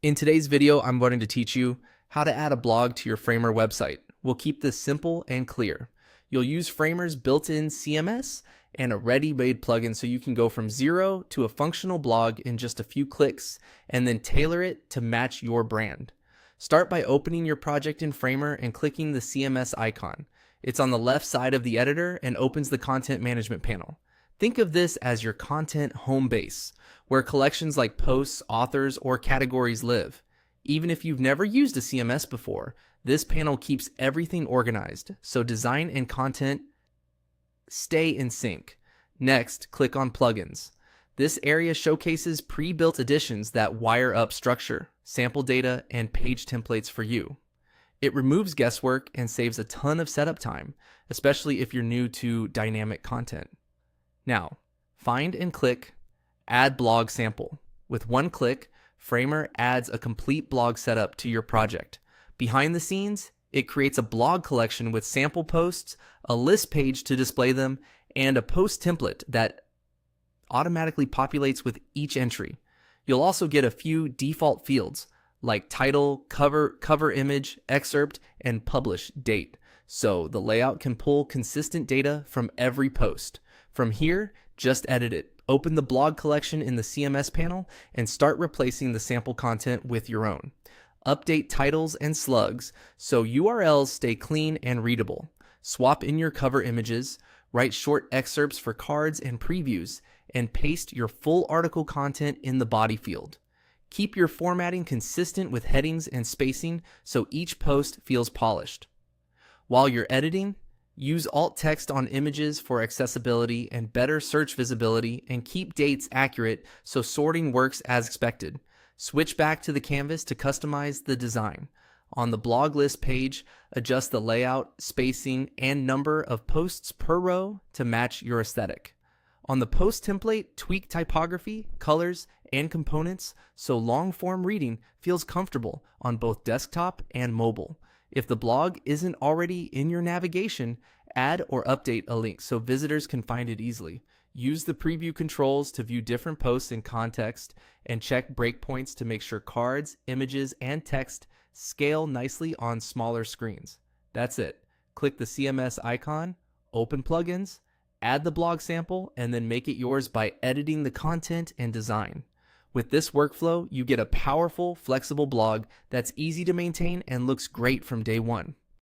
In today's video, I'm going to teach you how to add a blog to your Framer website. We'll keep this simple and clear. You'll use Framer's built-in CMS and a ready-made plugin so you can go from zero to a functional blog in just a few clicks and then tailor it to match your brand. Start by opening your project in Framer and clicking the CMS icon. It's on the left side of the editor and opens the content management panel. Think of this as your content home base, where collections like posts, authors, or categories live. Even if you've never used a CMS before, this panel keeps everything organized, so design and content stay in sync. Next, click on Plugins. This area showcases pre-built additions that wire up structure, sample data, and page templates for you. It removes guesswork and saves a ton of setup time, especially if you're new to dynamic content. Now, find and click Add Blog Sample. With one click, Framer adds a complete blog setup to your project. Behind the scenes, it creates a blog collection with sample posts, a list page to display them, and a post template that automatically populates with each entry. You'll also get a few default fields like title, cover image, excerpt, and publish date, so the layout can pull consistent data from every post. From here, just edit it. Open the blog collection in the CMS panel and start replacing the sample content with your own. Update titles and slugs so URLs stay clean and readable. Swap in your cover images, write short excerpts for cards and previews, and paste your full article content in the body field. Keep your formatting consistent with headings and spacing so each post feels polished. While you're editing, use alt text on images for accessibility and better search visibility, and keep dates accurate so sorting works as expected. Switch back to the canvas to customize the design. On the blog list page, adjust the layout, spacing, and number of posts per row to match your aesthetic. On the post template, tweak typography, colors, and components so long-form reading feels comfortable on both desktop and mobile. If the blog isn't already in your navigation, add or update a link so visitors can find it easily. Use the preview controls to view different posts in context, and check breakpoints to make sure cards, images, and text scale nicely on smaller screens. That's it. Click the CMS icon, open plugins, add the blog sample, and then make it yours by editing the content and design. With this workflow, you get a powerful, flexible blog that's easy to maintain and looks great from day one.